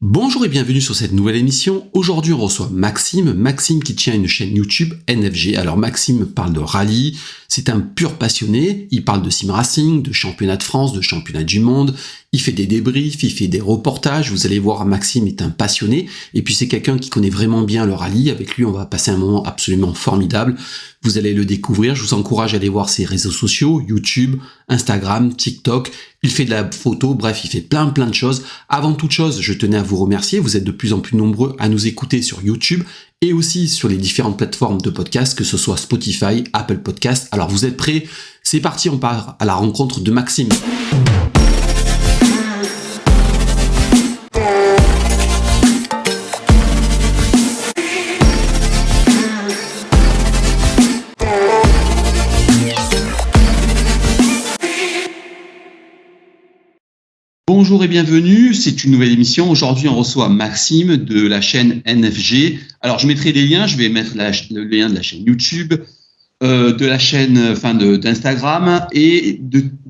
Bonjour et bienvenue sur cette nouvelle émission. Aujourd'hui, on reçoit Maxime qui tient une chaîne YouTube NFG. Alors Maxime parle de rallye, c'est un pur passionné, il parle de sim racing, de championnat de France, de championnat du monde, il fait des débriefs, il fait des reportages, vous allez voir, Maxime est un passionné, et puis c'est quelqu'un qui connaît vraiment bien le rallye. Avec lui, on va passer un moment absolument formidable. Vous allez le découvrir, je vous encourage à aller voir ses réseaux sociaux, YouTube, Instagram, TikTok, il fait de la photo, bref, il fait plein de choses. Avant toute chose, je tenais à vous remercier, vous êtes de plus en plus nombreux à nous écouter sur YouTube et aussi sur les différentes plateformes de podcast, que ce soit Spotify, Apple Podcast. Alors vous êtes prêts? C'est parti, on part à la rencontre de Maxime. Bonjour et bienvenue, c'est une nouvelle émission. Aujourd'hui, on reçoit Maxime de la chaîne NFG. Alors, je mettrai des liens, je vais mettre le lien de la chaîne YouTube, de la chaîne, d'Instagram et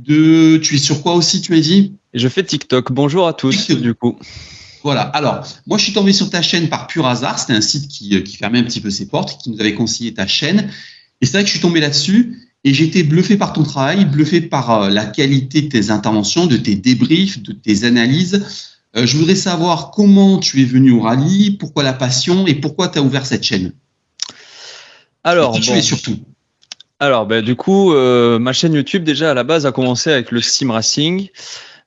tu es sur quoi aussi, tu m'as dit? Je fais TikTok. Bonjour à tous, TikTok. Du coup. Voilà. Alors, moi, je suis tombé sur ta chaîne par pur hasard. C'était un site qui fermait un petit peu ses portes, qui nous avait conseillé ta chaîne. Et c'est vrai que je suis tombé là-dessus. Et j'ai été bluffé par ton travail, bluffé par la qualité de tes interventions, de tes débriefs, de tes analyses. Je voudrais savoir comment tu es venu au rallye, pourquoi la passion et pourquoi tu as ouvert cette chaîne. Alors, tu es surtout. Alors, du coup, ma chaîne YouTube déjà à la base a commencé avec le sim racing.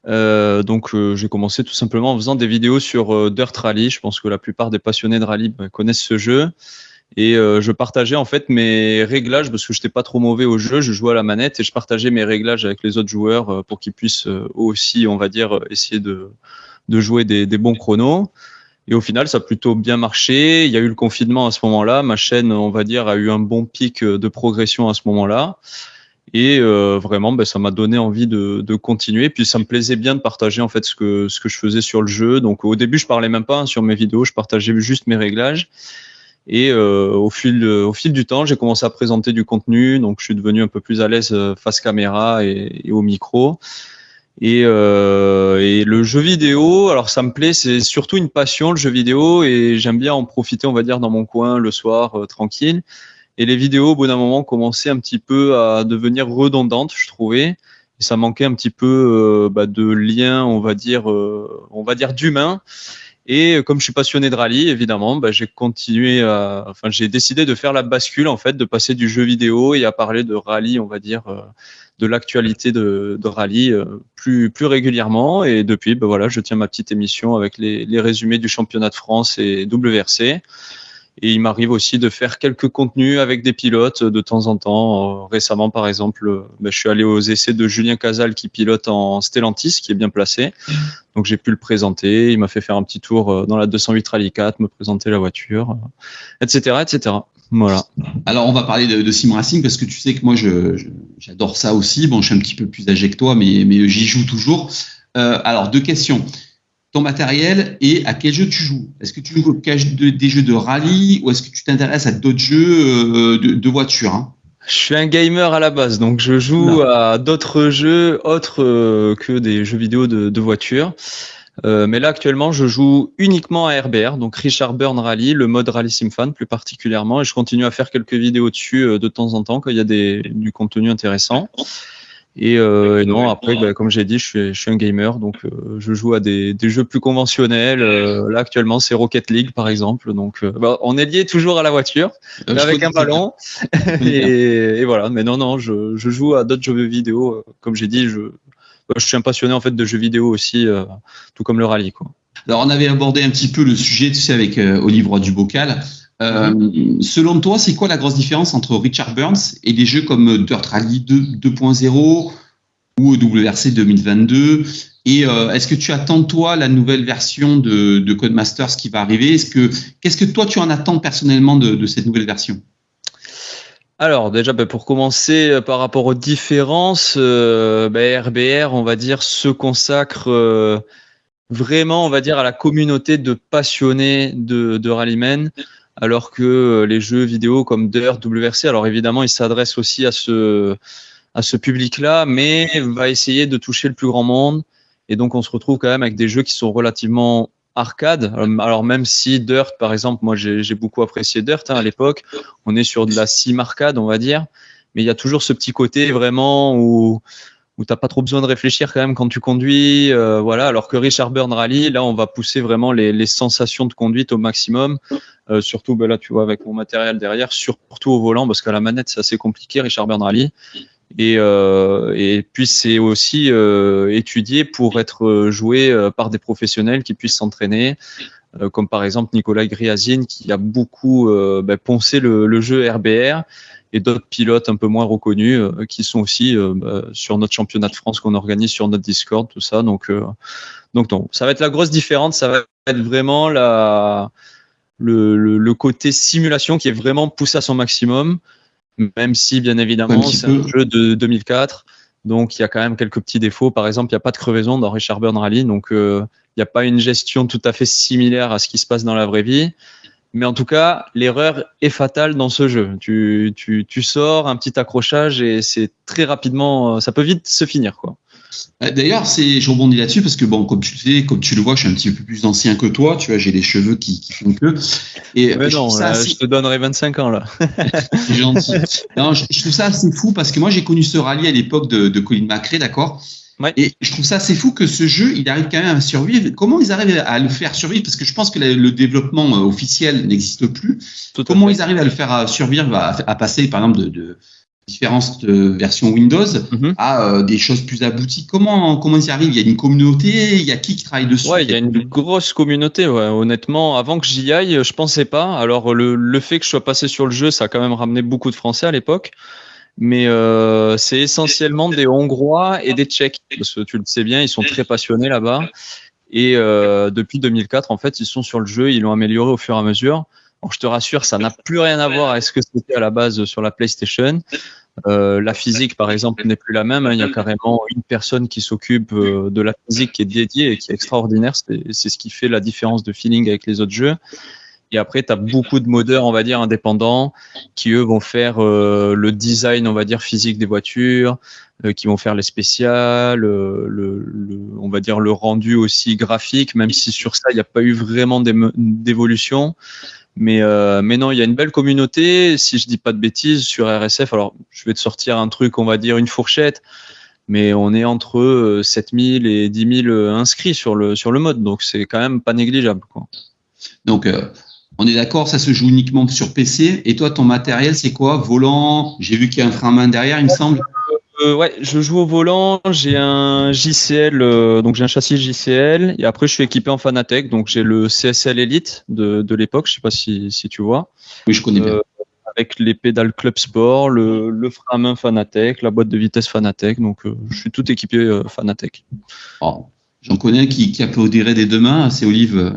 Donc, j'ai commencé tout simplement en faisant des vidéos sur Dirt Rally. Je pense que la plupart des passionnés de rallye connaissent ce jeu. Et je partageais en fait mes réglages parce que j'étais pas trop mauvais au jeu, je jouais à la manette et je partageais mes réglages avec les autres joueurs pour qu'ils puissent aussi, on va dire, essayer de jouer des bons chronos. Et au final, ça a plutôt bien marché. Il y a eu le confinement à ce moment-là. Ma chaîne, on va dire, a eu un bon pic de progression à ce moment-là. Et vraiment, ça m'a donné envie de continuer. Puis ça me plaisait bien de partager en fait ce que je faisais sur le jeu. Donc au début, je parlais même pas sur mes vidéos, je partageais juste mes réglages. Et au fil du temps, j'ai commencé à présenter du contenu, donc je suis devenu un peu plus à l'aise face caméra et au micro. Et le jeu vidéo, alors ça me plaît, c'est surtout une passion le jeu vidéo et j'aime bien en profiter, on va dire, dans mon coin le soir tranquille. Et les vidéos, au bout d'un moment, commençaient un petit peu à devenir redondantes, je trouvais. Et ça manquait un petit peu de lien, on va dire d'humain. Et comme je suis passionné de rallye, évidemment, j'ai décidé de faire la bascule, en fait, de passer du jeu vidéo et à parler de rallye, on va dire, de l'actualité de rallye plus régulièrement. Et depuis, je tiens ma petite émission avec les résumés du championnat de France et WRC. Et il m'arrive aussi de faire quelques contenus avec des pilotes de temps en temps. Récemment, par exemple, je suis allé aux essais de Julien Casal qui pilote en Stellantis, qui est bien placé. Donc, j'ai pu le présenter. Il m'a fait faire un petit tour dans la 208 Rally 4, me présenter la voiture, etc., etc. Voilà. Alors, on va parler de sim racing parce que tu sais que moi, j'adore ça aussi. Bon, je suis un petit peu plus âgé que toi, mais j'y joue toujours. Alors, deux questions. Ton matériel et à quel jeu tu joues? Est-ce que tu joues des jeux de rallye ou est-ce que tu t'intéresses à d'autres jeux de voiture Je suis un gamer à la base, donc je joue à d'autres jeux autres que des jeux vidéo de voiture. Mais là, actuellement, je joue uniquement à RBR, donc Richard Burn Rally, le mode Rally Sim Fan plus particulièrement. Et je continue à faire quelques vidéos dessus de temps en temps quand il y a du contenu intéressant. Et non, après, comme j'ai dit, je suis un gamer, donc je joue à des jeux plus conventionnels. Là, actuellement, c'est Rocket League, par exemple. Donc, on est lié toujours à la voiture, mais avec un ballon. et voilà. Mais non, je joue à d'autres jeux vidéo. Comme j'ai dit, je suis un passionné en fait de jeux vidéo aussi, tout comme le rallye, quoi. Alors, on avait abordé un petit peu le sujet, tu sais, avec Olivier Roy du Bocal. Selon toi, c'est quoi la grosse différence entre Richard Burns et des jeux comme Dirt Rally 2.0 ou WRC 2022? Et est-ce que tu attends, toi, la nouvelle version de Codemasters qui va arriver? Qu'est-ce que toi, tu en attends personnellement de cette nouvelle version? Alors déjà, pour commencer, par rapport aux différences, RBR, on va dire, se consacre vraiment, on va dire, à la communauté de passionnés de rallymen. Alors que les jeux vidéo comme Dirt, WRC, alors évidemment, ils s'adressent aussi à ce public-là, mais va essayer de toucher le plus grand monde. Et donc, on se retrouve quand même avec des jeux qui sont relativement arcade. Alors même si Dirt, par exemple, moi j'ai beaucoup apprécié Dirt à l'époque, on est sur de la sim arcade, on va dire, mais il y a toujours ce petit côté vraiment où t'as pas trop besoin de réfléchir quand même quand tu conduis, voilà. Alors que Richard Burn Rally, là, on va pousser vraiment les sensations de conduite au maximum. Surtout, là, tu vois, avec mon matériel derrière, surtout au volant, parce qu'à la manette, c'est assez compliqué, Richard Burn Rally. Et puis, c'est aussi étudié pour être joué par des professionnels qui puissent s'entraîner, comme par exemple Nicolas Griazine, qui a beaucoup poncé le jeu RBR, et d'autres pilotes un peu moins reconnus qui sont aussi sur notre championnat de France qu'on organise sur notre Discord, tout ça. Donc non, ça va être la grosse différence. Ça va être vraiment le côté simulation qui est vraiment poussé à son maximum, même si bien évidemment c'est un jeu de 2004. Donc il y a quand même quelques petits défauts. Par exemple, il n'y a pas de crevaison dans Richard Burn Rally, donc il n'y a pas une gestion tout à fait similaire à ce qui se passe dans la vraie vie. Mais en tout cas, l'erreur est fatale dans ce jeu. Tu sors un petit accrochage et c'est très rapidement, ça peut vite se finir, quoi. D'ailleurs, je rebondis là-dessus parce que bon, comme tu le vois, je suis un petit peu plus ancien que toi. Tu vois, j'ai les cheveux qui font que. Et mais non, je te donnerai 25 ans là. C'est gentil. Non, je trouve ça assez fou parce que moi, j'ai connu ce rallye à l'époque de Colin McRae, d'accord. Ouais. Et je trouve ça assez fou que ce jeu, il arrive quand même à survivre. Comment ils arrivent à le faire survivre? Parce que je pense que le développement officiel n'existe plus. Comment ils arrivent à le faire survivre, à passer, par exemple, de différentes versions Windows à des choses plus abouties? Comment ils y arrivent? Il y a une communauté? Il y a qui travaille dessus? Ouais, il y a une grosse communauté. Ouais. Honnêtement, avant que j'y aille, je pensais pas. Alors, le fait que je sois passé sur le jeu, ça a quand même ramené beaucoup de Français à l'époque. Mais c'est essentiellement des Hongrois et des Tchèques, parce que tu le sais bien, ils sont très passionnés là-bas. Et depuis 2004, en fait, ils sont sur le jeu, ils l'ont amélioré au fur et à mesure. Alors, je te rassure, ça n'a plus rien à voir avec ce que c'était à la base sur la PlayStation. La physique, par exemple, n'est plus la même. Il y a carrément une personne qui s'occupe de la physique qui est dédiée et qui est extraordinaire. C'est ce qui fait la différence de feeling avec les autres jeux. Et après, tu as beaucoup de modeurs, on va dire, indépendants qui, eux, vont faire le design, on va dire, physique des voitures, qui vont faire les spéciales, on va dire le rendu aussi graphique, même si sur ça, il n'y a pas eu vraiment d'évolution. Mais non, il y a une belle communauté. Si je dis pas de bêtises, sur RSF, alors je vais te sortir un truc, on va dire une fourchette, mais on est entre 7000 et 10 000 inscrits sur le mode. Donc, c'est quand même pas négligeable, quoi. Donc, on est d'accord, ça se joue uniquement sur PC. Et toi, ton matériel, c'est quoi? Volant? J'ai vu qu'il y a un frein à main derrière, il me semble. Ouais, je joue au volant. J'ai un JCL, donc j'ai un châssis JCL. Et après, je suis équipé en Fanatec. Donc, j'ai le CSL Elite de l'époque. Je sais pas si tu vois. Oui, je connais bien. Avec les pédales Club Sport, le frein à main Fanatec, la boîte de vitesse Fanatec. Donc, je suis tout équipé Fanatec. Oh. J'en connais un qui applaudirait des deux mains, c'est Olive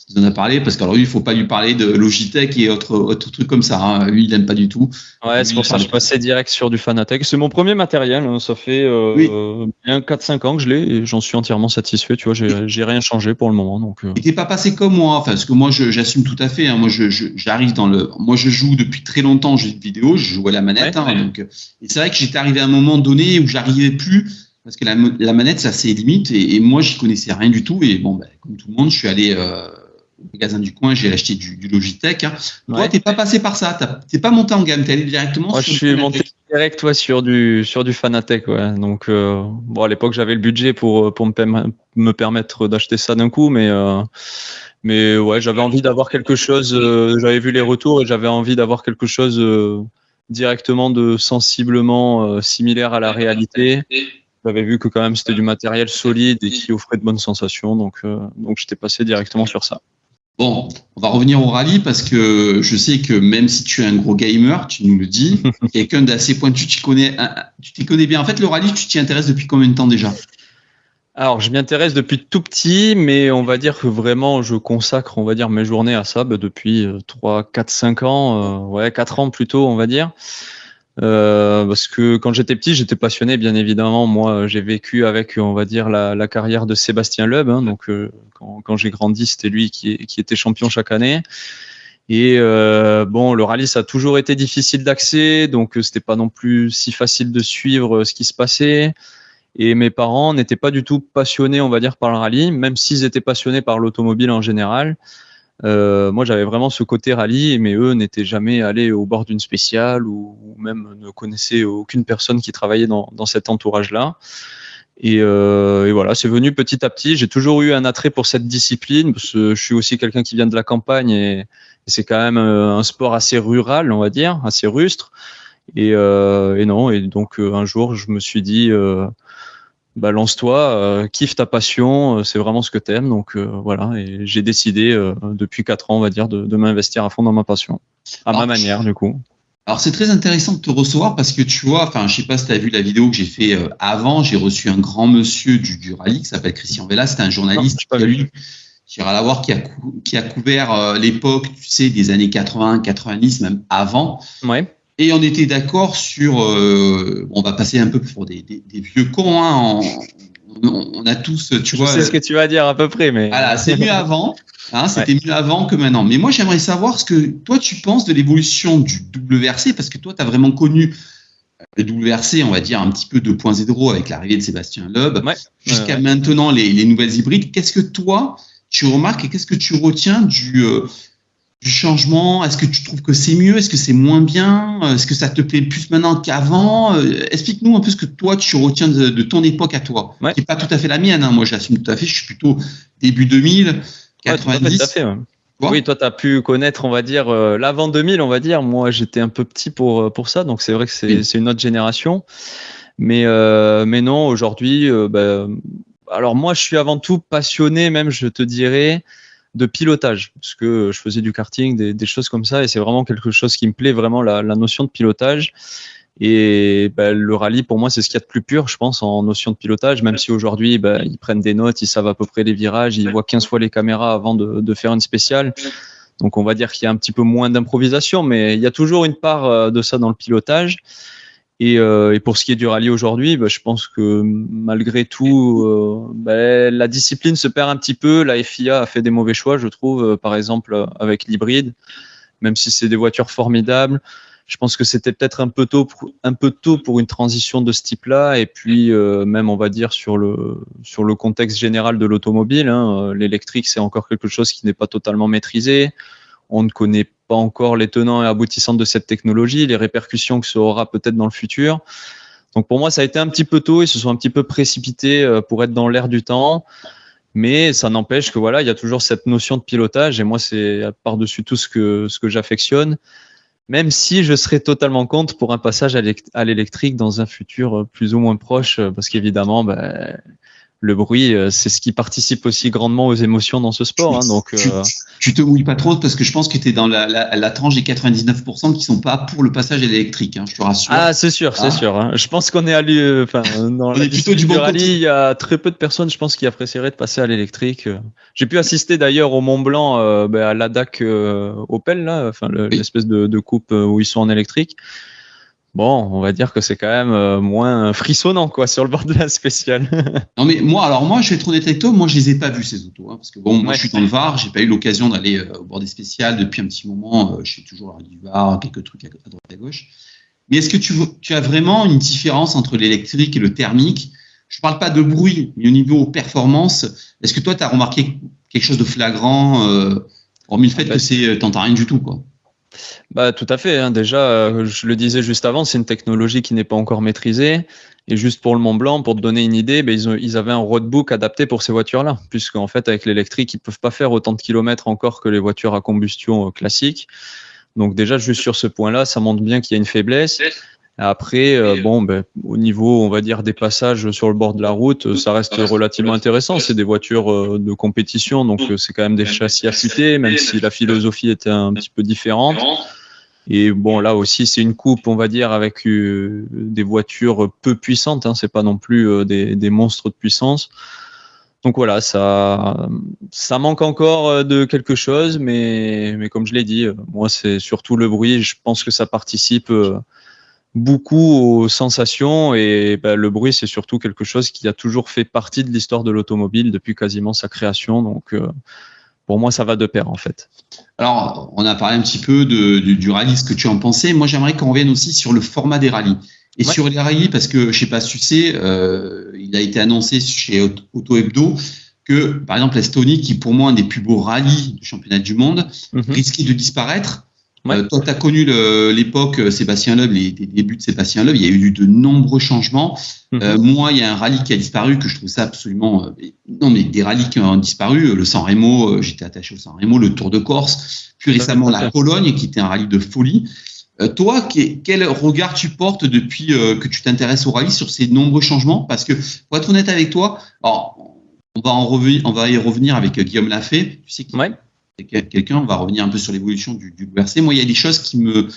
qui en a parlé, parce qu'alors lui, il faut pas lui parler de Logitech et autre truc comme ça. Hein. Lui, il n'aime pas du tout. Ouais, c'est pour ça que je passais direct sur du Fanatec. C'est mon premier matériel. Hein. Ça fait bien 4-5 ans que je l'ai et j'en suis entièrement satisfait. Tu vois, j'ai rien changé pour le moment. Donc. Et t'es pas passé comme moi, enfin, parce que moi, j'assume tout à fait. Hein. Moi, j'arrive moi, je joue depuis très longtemps aux jeux vidéo. Je joue à la manette. Ouais. Donc, et c'est vrai que j'étais arrivé à un moment donné où j'arrivais plus. Parce que la manette, ça a ses limites et moi, j'y connaissais rien du tout. Et bon, comme tout le monde, je suis allé au magasin du coin, j'ai acheté du Logitech. Hein. Ouais. Toi, t'es pas passé par ça. T'es pas monté en gamme. T'es allé directement. Moi, je suis monté direct, sur du Fanatec. Ouais. Donc, bon, à l'époque, j'avais le budget pour me permettre d'acheter ça d'un coup, mais ouais, j'avais envie d'avoir quelque chose. J'avais vu les retours et j'avais envie d'avoir quelque chose directement de sensiblement similaire à la réalité. J'avais vu que quand même c'était du matériel solide et qui offrait de bonnes sensations, donc j'étais passé directement sur ça. Bon, on va revenir au rallye parce que je sais que même si tu es un gros gamer, tu nous le dis, quelqu'un d'assez pointu, tu t'y connais bien. En fait, le rallye, tu t'y intéresses depuis combien de temps déjà? Alors, je m'y intéresse depuis tout petit, mais on va dire que vraiment, je consacre, on va dire, mes journées à ça depuis 3, 4, 5 ans, 4 ans plutôt, on va dire. Parce que quand j'étais petit, j'étais passionné, bien évidemment. Moi, j'ai vécu avec, on va dire, la carrière de Sébastien Loeb. Hein, donc, quand j'ai grandi, c'était lui qui était champion chaque année. Et bon, le rallye, ça a toujours été difficile d'accès, donc c'était pas non plus si facile de suivre ce qui se passait. Et mes parents n'étaient pas du tout passionnés, on va dire, par le rallye, même s'ils étaient passionnés par l'automobile en général. Moi, j'avais vraiment ce côté rallye, mais eux n'étaient jamais allés au bord d'une spéciale ou même ne connaissaient aucune personne qui travaillait dans cet entourage-là. Et voilà, c'est venu petit à petit. J'ai toujours eu un attrait pour cette discipline parce que je suis aussi quelqu'un qui vient de la campagne et c'est quand même un sport assez rural, on va dire, assez rustre. Et donc un jour, je me suis dit, lance-toi, kiffe ta passion, c'est vraiment ce que t'aimes. Donc voilà, et j'ai décidé depuis 4 ans, on va dire, de m'investir à fond dans ma passion, ma manière du coup. Alors c'est très intéressant de te recevoir parce que tu vois, enfin je sais pas si tu as vu la vidéo que j'ai fait avant, j'ai reçu un grand monsieur du rallye qui s'appelle Christian Vella, c'était un journaliste j'irai la voir, qui a couvert l'époque, tu sais, des années 80, 90, même avant. Ouais. Et on était d'accord sur, on va passer un peu pour des vieux cons, hein, on a tous, tu vois. Je sais ce que tu vas dire à peu près, mais. Voilà, c'est mieux avant. Hein, c'était mieux avant que maintenant. Mais moi, j'aimerais savoir ce que toi, tu penses de l'évolution du WRC, parce que toi, tu as vraiment connu le WRC, on va dire, un petit peu 2.0 avec l'arrivée de Sébastien Loeb, jusqu'à maintenant les nouvelles hybrides. Qu'est-ce que toi, tu remarques et qu'est-ce que tu retiens du changement? Est-ce que tu trouves que c'est mieux? Est-ce que c'est moins bien? Est-ce que ça te plaît plus maintenant qu'avant? Explique-nous un peu ce que toi, tu retiens de ton époque à toi. Qui n'est pas tout à fait la mienne. Hein. Moi, j'assume tout à fait. Je suis plutôt début 2000, 90. Tout à fait. Oui, toi, tu as pu connaître, on va dire, l'avant 2000, on va dire. Moi, j'étais un peu petit pour ça. Donc, c'est vrai que c'est une autre génération. Mais non, aujourd'hui, alors moi, je suis avant tout passionné, même, je te dirais, de pilotage, parce que je faisais du karting, des choses comme ça, et c'est vraiment quelque chose qui me plaît, vraiment la notion de pilotage. Et le rallye, pour moi, c'est ce qu'il y a de plus pur, je pense, en notion de pilotage, même si aujourd'hui, ils prennent des notes, ils savent à peu près les virages, ils voient 15 fois les caméras avant de faire une spéciale. Donc, on va dire qu'il y a un petit peu moins d'improvisation, mais il y a toujours une part de ça dans le pilotage. Et pour ce qui est du rallye aujourd'hui, je pense que malgré tout, la discipline se perd un petit peu. La FIA a fait des mauvais choix, je trouve, par exemple avec l'hybride, même si c'est des voitures formidables. Je pense que c'était peut-être un peu tôt pour une transition de ce type-là. Et puis même, on va dire sur le contexte général de l'automobile, hein, l'électrique, c'est encore quelque chose qui n'est pas totalement maîtrisé. On ne connaît pas encore les tenants et aboutissants de cette technologie, les répercussions que ça aura peut-être dans le futur. Donc pour moi, ça a été un petit peu tôt, ils se sont un petit peu précipités pour être dans l'air du temps. Mais ça n'empêche que voilà, il y a toujours cette notion de pilotage et moi, c'est par-dessus tout ce que j'affectionne. Même si je serais totalement contre pour un passage à l'électrique dans un futur plus ou moins proche, parce qu'évidemment, le bruit, c'est ce qui participe aussi grandement aux émotions dans ce sport. Hein, donc, tu te mouilles pas trop parce que je pense que tu es dans la tranche des 99% qui sont pas pour le passage à l'électrique. Hein, je te rassure. Ah, c'est sûr, c'est sûr. Hein. Je pense qu'on est dans la plutôt du bon rallye, il y a très peu de personnes, je pense, qui apprécieraient de passer à l'électrique. J'ai pu assister d'ailleurs au Mont Blanc, à l'ADAC Opel, là, l'espèce de coupe où ils sont en électrique. Bon, on va dire que c'est quand même moins frissonnant, quoi, sur le bord de la spéciale. Non, mais moi, je vais être honnête avec toi, moi, je les ai pas vus, ces autos, hein, parce que moi, je suis dans le Var, j'ai pas eu l'occasion d'aller au bord des spéciales depuis un petit moment, je suis toujours à du Var, quelques trucs à droite à gauche. Mais est-ce que tu as vraiment une différence entre l'électrique et le thermique? Je parle pas de bruit, mais au niveau performance, est-ce que toi, tu as remarqué quelque chose de flagrant, hormis le fait que t'entends rien du tout, quoi? Tout à fait. Hein. Déjà, je le disais juste avant, c'est une technologie qui n'est pas encore maîtrisée. Et juste pour le Mont Blanc, pour te donner une idée, ils avaient un roadbook adapté pour ces voitures-là, puisqu'en fait, avec l'électrique, ils peuvent pas faire autant de kilomètres encore que les voitures à combustion classiques. Donc déjà, juste sur ce point-là, ça montre bien qu'il y a une faiblesse. Après, au niveau, on va dire, des passages sur le bord de la route, ça reste relativement intéressant. C'est des voitures de compétition, donc c'est quand même des châssis affûtés, même si la philosophie était un petit peu différente. Et bon, là aussi, c'est une coupe, on va dire, avec des voitures peu puissantes. Hein, c'est pas non plus des monstres de puissance. Donc voilà, ça manque encore de quelque chose, mais comme je l'ai dit, moi, c'est surtout le bruit. Je pense que ça participe beaucoup aux sensations et le bruit, c'est surtout quelque chose qui a toujours fait partie de l'histoire de l'automobile depuis quasiment sa création. Donc, pour moi, ça va de pair en fait. Alors, on a parlé un petit peu du rallye, ce que tu en pensais. Moi, j'aimerais qu'on revienne aussi sur le format des rallyes. Et sur les rallyes, parce que je sais pas si tu sais, il a été annoncé chez Auto Hebdo que, par exemple, l'Estonie, qui est pour moi un des plus beaux rallyes du championnat du monde, risquait de disparaître. Toi, tu as connu l'époque Sébastien Loeb, les débuts de Sébastien Loeb. Il y a eu de nombreux changements. Moi, il y a un rallye qui a disparu que je trouve ça absolument. Non, mais des rallyes qui ont disparu. Le San Remo, j'étais attaché au San Remo, le Tour de Corse, plus récemment la Pologne, qui était un rallye de folie. Toi, quel regard tu portes depuis que tu t'intéresses au rallye sur ces nombreux changements? Parce que, pour être honnête avec toi, alors, on va y revenir avec Guillaume Lafay. Tu sais quelqu'un, on va revenir un peu sur l'évolution du WRC. Moi, il y a des choses qui me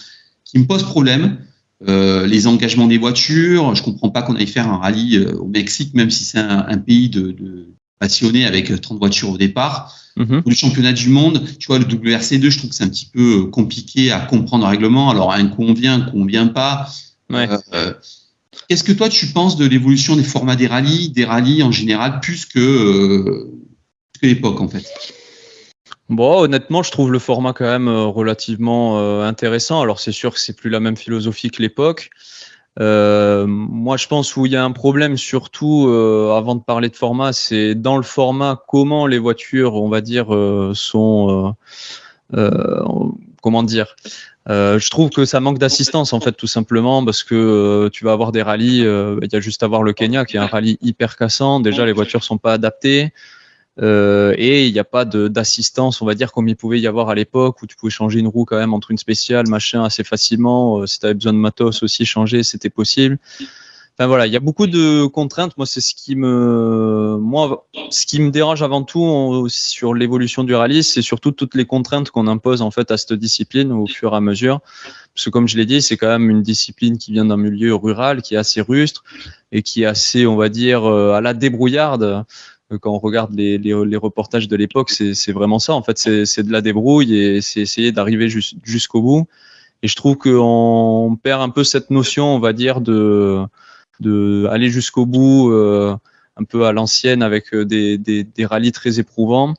posent problème. Les engagements des voitures. Je comprends pas qu'on aille faire un rallye au Mexique, même si c'est un pays de passionnés avec 30 voitures au départ. Le championnat du monde, tu vois, le WRC2, je trouve que c'est un petit peu compliqué à comprendre le règlement. Alors, un coup on vient pas. Qu'est-ce que toi, tu penses de l'évolution des formats des rallyes en général, plus que l'époque, en fait? Bon, honnêtement, je trouve le format quand même relativement intéressant. Alors, c'est sûr que c'est plus la même philosophie que l'époque. Moi, je pense où il y a un problème, surtout avant de parler de format, c'est dans le format comment les voitures, on va dire, sont, comment dire. Je trouve que ça manque d'assistance en fait, tout simplement, parce que tu vas avoir des rallyes. Il y a juste à voir le Kenya, qui est un rallye hyper cassant. Déjà, les voitures sont pas adaptées. Et il n'y a pas d'assistance, on va dire, comme il pouvait y avoir à l'époque, où tu pouvais changer une roue quand même entre une spéciale, machin, assez facilement. Si tu avais besoin de matos aussi, changer, c'était possible. Enfin voilà, il y a beaucoup de contraintes. Moi, c'est ce qui me dérange avant tout sur l'évolution du rallye, c'est surtout toutes les contraintes qu'on impose en fait à cette discipline au fur et à mesure. Parce que comme je l'ai dit, c'est quand même une discipline qui vient d'un milieu rural, qui est assez rustre et qui est assez, on va dire, à la débrouillarde. Quand on regarde les reportages de l'époque, c'est vraiment ça. En fait, c'est de la débrouille et c'est essayer d'arriver jusqu'au bout. Et je trouve qu'on perd un peu cette notion, on va dire, de aller jusqu'au bout, un peu à l'ancienne, avec des rallyes très éprouvants.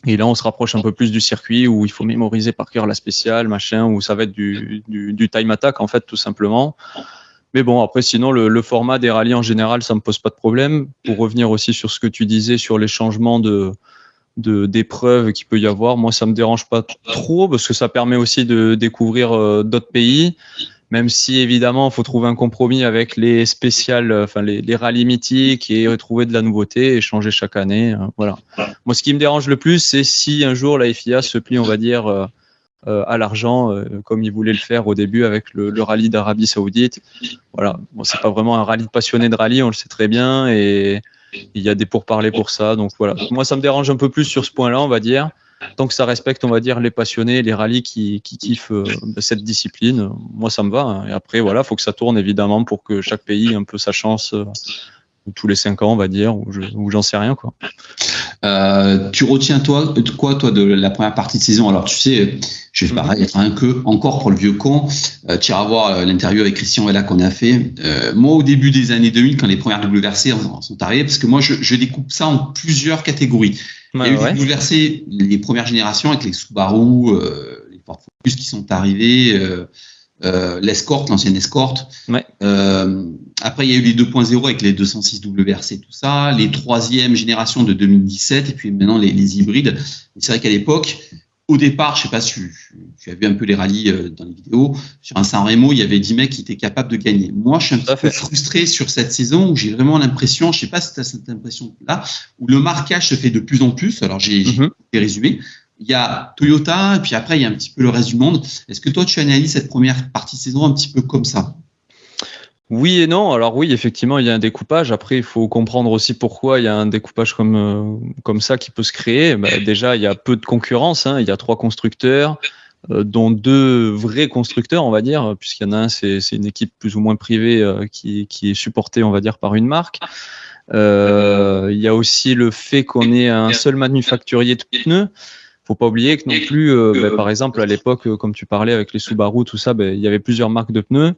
Et là, on se rapproche un peu plus du circuit où il faut mémoriser par cœur la spéciale, machin, où ça va être du time attack, en fait, tout simplement. Mais bon, après, sinon, le format des rallyes en général, ça me pose pas de problème. Pour revenir aussi sur ce que tu disais sur les changements d'épreuves qu'il peut y avoir, moi, ça me dérange pas trop parce que ça permet aussi de découvrir d'autres pays. Même si, évidemment, il faut trouver un compromis avec les spéciales, enfin, les rallyes mythiques et trouver de la nouveauté et changer chaque année. Voilà. Moi, ce qui me dérange le plus, c'est si un jour la FIA se plie, on va dire, à l'argent, comme ils voulaient le faire au début avec le rallye d'Arabie Saoudite. Voilà, bon, c'est pas vraiment un rallye de passionnés de rallye, on le sait très bien, et il y a des pourparlers pour ça. Donc voilà, moi ça me dérange un peu plus sur ce point-là, on va dire. Tant que ça respecte, on va dire, les passionnés, les rallyes qui kiffent cette discipline, moi ça me va. Hein. Et après, voilà, faut que ça tourne évidemment pour que chaque pays ait un peu sa chance tous les 5 ans, on va dire, ou j'en sais rien, quoi. Tu retiens toi de la première partie de saison? Alors tu sais, je vais être encore pour le vieux con. Tu iras voir l'interview avec Christian Vella qu'on a fait. Moi, au début des années 2000, quand les premières WRC sont arrivées, parce que moi je découpe ça en plusieurs catégories. Il y a eu les WRC, les premières générations avec les Subaru, les Ford Focus qui sont arrivés. L'Escort, l'ancienne Escort. Après, il y a eu les 2.0 avec les 206 WRC, tout ça. Les troisième génération de 2017 et puis maintenant les hybrides. Et c'est vrai qu'à l'époque, au départ, je sais pas si tu as vu un peu les rallyes dans les vidéos, sur un San Remo, il y avait 10 mecs qui étaient capables de gagner. Moi, je suis un petit peu frustré sur cette saison où j'ai vraiment l'impression, je sais pas si tu as cette impression-là, où le marquage se fait de plus en plus. Alors, j'ai résumé. Il y a Toyota, et puis après, il y a un petit peu le reste du monde. Est-ce que toi, tu analyses cette première partie de saison un petit peu comme ça? Oui et non. Alors oui, effectivement, il y a un découpage. Après, il faut comprendre aussi pourquoi il y a un découpage comme ça qui peut se créer. Déjà, il y a peu de concurrence. Hein. Il y a 3 constructeurs, dont 2 vrais constructeurs, on va dire, puisqu'il y en a un, c'est une équipe plus ou moins privée qui est supportée, on va dire, par une marque. Il y a aussi le fait qu'on ait un seul manufacturier de pneus. Faut pas oublier que non plus, par exemple, à l'époque, comme tu parlais avec les Subaru, tout ça, il y avait plusieurs marques de pneus.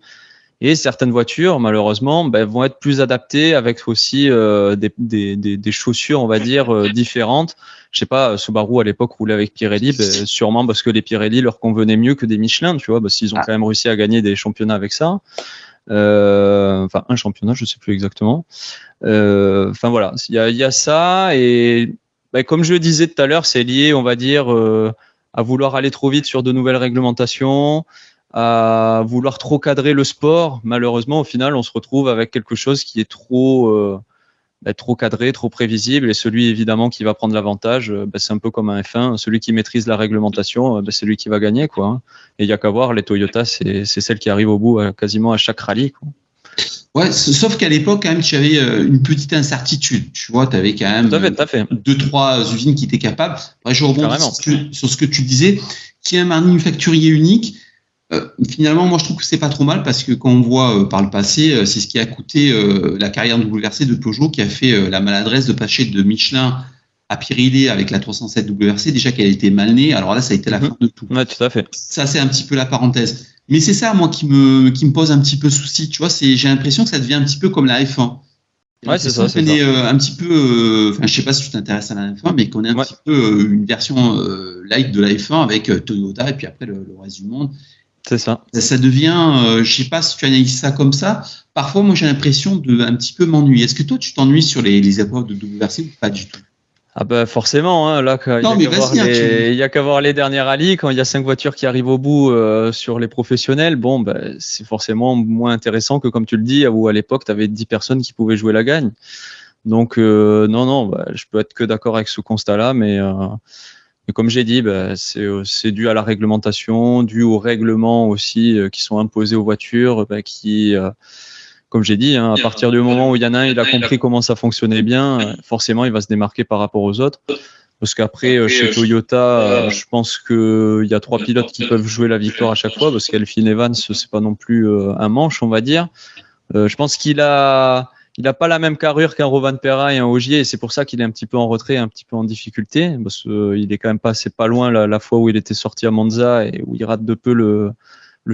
Et certaines voitures, malheureusement, vont être plus adaptées avec aussi des chaussures, on va dire, différentes. Je sais pas, Subaru à l'époque roulait avec Pirelli, sûrement parce que les Pirelli leur convenaient mieux que des Michelin, tu vois, parce qu'ils ont quand même réussi à gagner des championnats avec ça. Enfin, un championnat, je sais plus exactement. Enfin voilà, il y a ça et comme je le disais tout à l'heure, c'est lié, on va dire, à vouloir aller trop vite sur de nouvelles réglementations, à vouloir trop cadrer le sport. Malheureusement, au final, on se retrouve avec quelque chose qui est trop cadré, trop prévisible, et celui évidemment qui va prendre l'avantage, c'est un peu comme un F1, celui qui maîtrise la réglementation, c'est lui qui va gagner, quoi. Et il y a qu'à voir, les Toyota, c'est celle qui arrive au bout quasiment à chaque rallye, quoi. Ouais, sauf qu'à l'époque, quand même, tu avais une petite incertitude. Tu vois, tu avais quand même Tout à fait. 2-3 usines qui étaient capables. Après, je rebondis Carrément. sur ce que tu disais, qui est un manufacturier unique. Finalement, moi, je trouve que c'est pas trop mal parce que quand on voit par le passé, c'est ce qui a coûté la carrière WRC de Peugeot, qui a fait la maladresse de passer de Michelin à Pirelli avec la 307 WRC, déjà qu'elle était mal née. Alors là, ça a été la fin de tout. Ouais, tout à fait. Ça, c'est un petit peu la parenthèse. Mais c'est ça, moi, qui me pose un petit peu souci. Tu vois, j'ai l'impression que ça devient un petit peu comme la F1. Ouais, c'est ça. On est un petit peu, je sais pas si tu t'intéresses à la F1, mais qu'on est un petit peu une version light de la F1 avec Toyota et puis après le reste du monde. C'est ça. Ça devient, je sais pas si tu analyses ça comme ça. Parfois, moi, j'ai l'impression de un petit peu m'ennuyer. Est-ce que toi, tu t'ennuies sur les épreuves de WRC ou pas du tout? Ah forcément, hein, là, il y a qu'à voir les dernières rallyes, quand il y a 5 voitures qui arrivent au bout sur les professionnels, c'est forcément moins intéressant que, comme tu le dis, où à l'époque, tu avais 10 personnes qui pouvaient jouer la gagne. Donc, non, je peux être que d'accord avec ce constat-là, mais comme j'ai dit, c'est dû à la réglementation, dû aux règlements aussi qui sont imposés aux voitures, comme j'ai dit, à partir du moment où il y en a un, il a compris comment ça fonctionnait bien, forcément, il va se démarquer par rapport aux autres. Parce qu'après, chez Toyota, je pense qu'il y a 3 pilotes qui peuvent jouer la victoire à chaque fois, parce qu'Elfyn Evans, c'est pas non plus un manche, on va dire. Je pense qu'il a pas la même carrure qu'un Rovanperä et un Ogier, et c'est pour ça qu'il est un petit peu en retrait, un petit peu en difficulté, parce qu'il est quand même passé pas loin la fois où il était sorti à Monza et où il rate de peu le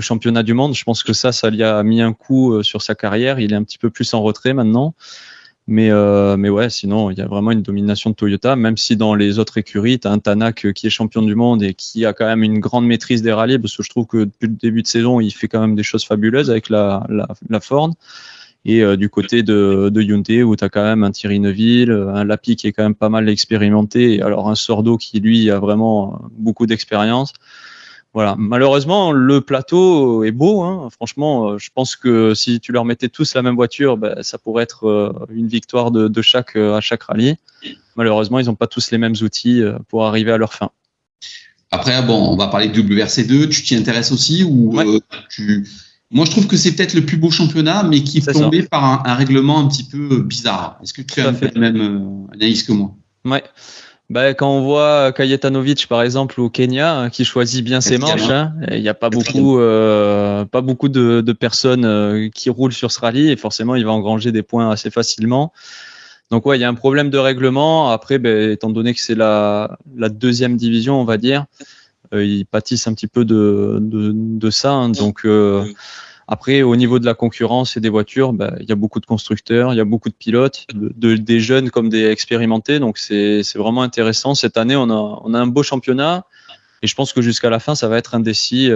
championnat du monde. Je pense que ça lui a mis un coup sur sa carrière. Il est un petit peu plus en retrait maintenant. Mais ouais, sinon, il y a vraiment une domination de Toyota, même si dans les autres écuries, tu as un Tanak qui est champion du monde et qui a quand même une grande maîtrise des rallyes, parce que je trouve que depuis le début de saison, il fait quand même des choses fabuleuses avec la Ford. Et du côté de Hyundai, où tu as quand même un Thierry Neuville, un Lapie qui est quand même pas mal expérimenté, et alors un Sordo qui, lui, a vraiment beaucoup d'expérience. Voilà. Malheureusement, le plateau est beau, hein. Franchement, je pense que si tu leur mettais tous la même voiture, ça pourrait être une victoire à chaque rallye. Malheureusement, ils n'ont pas tous les mêmes outils pour arriver à leur fin. Après, on va parler de WRC2. Tu t'y intéresses aussi ou Moi, je trouve que c'est peut-être le plus beau championnat, mais qui est tombé par un règlement un petit peu bizarre. Est-ce que tu as la même analyse que moi? Ouais. Quand on voit Kajetanovic par exemple au Kenya qui choisit bien ses manches, il n'y a pas beaucoup de personnes qui roulent sur ce rallye et forcément il va engranger des points assez facilement. Donc ouais, il y a un problème de règlement. Après, étant donné que c'est la deuxième division, on va dire, ils pâtissent un petit peu de ça. Hein. Donc après, au niveau de la concurrence et des voitures, il y a beaucoup de constructeurs, il y a beaucoup de pilotes, des jeunes comme des expérimentés. Donc, c'est vraiment intéressant. Cette année, on a un beau championnat. Et je pense que jusqu'à la fin, ça va être indécis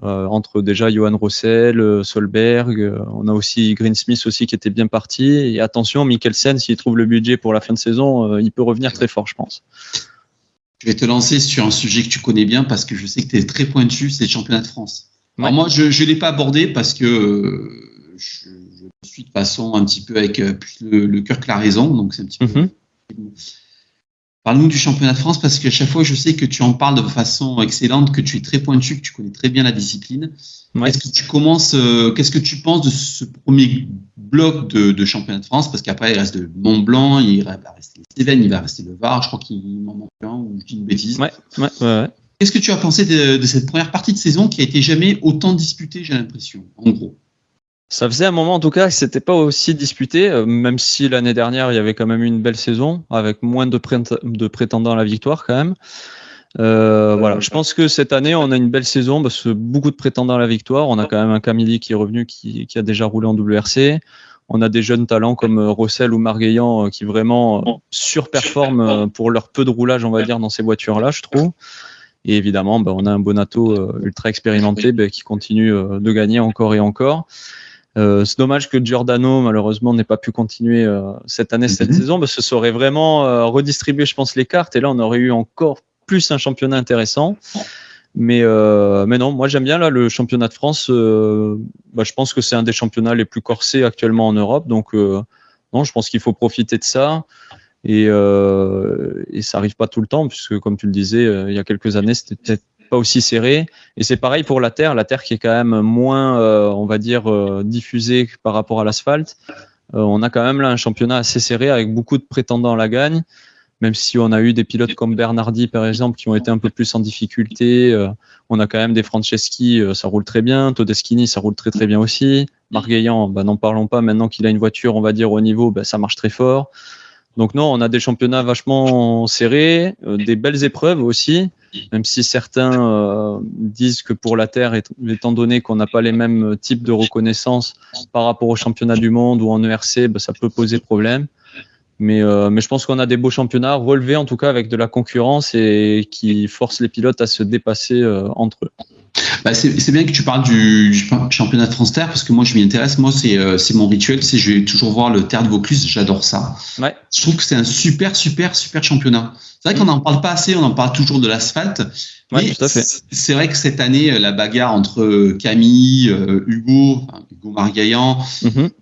entre déjà Johan Rossel, Solberg. On a aussi Greensmith aussi qui était bien parti. Et attention, Mikkelsen, s'il trouve le budget pour la fin de saison, il peut revenir très fort, je pense. Je vais te lancer sur un sujet que tu connais bien parce que je sais que tu es très pointu, c'est le championnat de France. Alors moi, je ne l'ai pas abordé parce que je suis de façon un petit peu avec plus le cœur que la raison. Donc c'est un petit peu. Parle-nous du championnat de France parce qu'à chaque fois, je sais que tu en parles de façon excellente, que tu es très pointu, que tu connais très bien la discipline. Ouais. Est-ce que tu commences qu'est-ce que tu penses de ce premier bloc de championnat de France? Parce qu'après, il reste le Mont-Blanc, il va rester les Cévennes, il va rester le Var. Je crois qu'il m'en manque un ou je dis une bêtise. Ouais. Qu'est-ce que tu as pensé de cette première partie de saison qui a été jamais autant disputée, j'ai l'impression, en gros? Ça faisait un moment en tout cas que c'était pas aussi disputé, même si l'année dernière il y avait quand même eu une belle saison avec moins de prétendants à la victoire quand même. Voilà, je pense que cette année on a une belle saison parce que beaucoup de prétendants à la victoire. On a quand même un Camilli qui est revenu, qui a déjà roulé en WRC. On a des jeunes talents comme Rossel ou Margueillan qui vraiment surperforment pour leur peu de roulage, on va dire, dans ces voitures-là, je trouve. Et évidemment, on a un Bonato ultra expérimenté qui continue de gagner encore et encore. C'est dommage que Giordano, malheureusement, n'ait pas pu continuer cette année, cette saison, parce que ça aurait vraiment redistribué, je pense, les cartes. Et là, on aurait eu encore plus un championnat intéressant. Mais non, moi j'aime bien là le championnat de France. Je pense que c'est un des championnats les plus corsés actuellement en Europe. Donc non, je pense qu'il faut profiter de ça. Et ça arrive pas tout le temps, puisque comme tu le disais, il y a quelques années, c'était peut-être pas aussi serré. Et c'est pareil pour la terre qui est quand même moins, on va dire, diffusée par rapport à l'asphalte. On a quand même là un championnat assez serré avec beaucoup de prétendants à la gagne. Même si on a eu des pilotes comme Bernardi, par exemple, qui ont été un peu plus en difficulté, on a quand même des Franceschi, ça roule très bien. Todeschini, ça roule très très bien aussi. Margueillan, n'en parlons pas. Maintenant qu'il a une voiture, on va dire, au niveau, ça marche très fort. Donc non, on a des championnats vachement serrés, des belles épreuves aussi, même si certains disent que pour la Terre, étant donné qu'on n'a pas les mêmes types de reconnaissance par rapport au championnat du monde ou en ERC, ça peut poser problème. Mais je pense qu'on a des beaux championnats relevés, en tout cas avec de la concurrence et qui forcent les pilotes à se dépasser entre eux. C'est bien que tu parles du championnat de France Terre, parce que moi je m'y intéresse. Moi c'est mon rituel, je vais toujours voir le Terre de Vaucluse, j'adore ça. Ouais. Je trouve que c'est un super championnat. C'est vrai qu'on n'en parle pas assez, on en parle toujours de l'asphalte. Ouais, mais tout à fait. C'est vrai que cette année, la bagarre entre Camille, Hugo Margaillan,